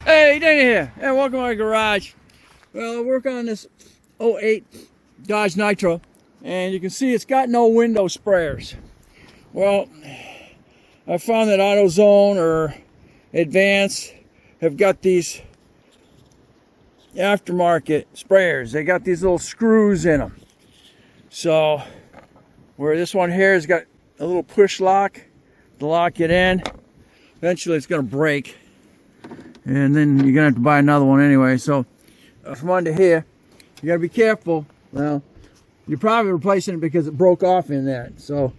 Hey, Danny here. Hey, welcome to my garage. Well, I work on this 08 Dodge Nitro, and you can see it's got no window sprayers. Well, I found that AutoZone or Advance have got these aftermarket sprayers. They got these little screws in them. So, where this one here has got a little push lock to lock it in. Eventually it's going to break. And then you're going to have to buy another one anyway. So, from under here, you got to be careful. Well, you're probably replacing it because it broke off in that. So,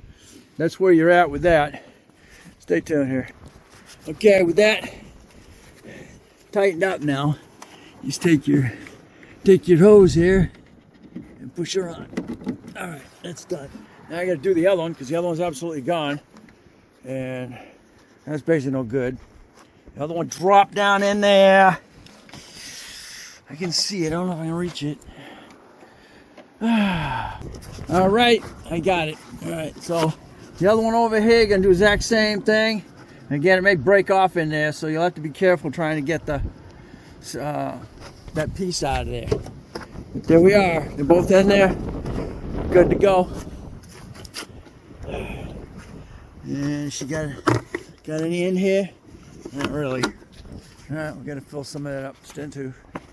that's where you're at with that. Stay tuned here. Okay, with that tightened up now, just take your hose here and push her on. All right, that's done. Now I got to do the other one because the other one's absolutely gone, and that's basically no good. The other one dropped down in there. I can see it. I don't know if I can reach it. All right, I got it. All right, so the other one over here, gonna do the exact same thing. Again, it may break off in there, so you'll have to be careful trying to get the that piece out of there. But there we are. They're both in there. Good to go. And she got any in here? Not really. All right, we got to fill some of that up. Stand to.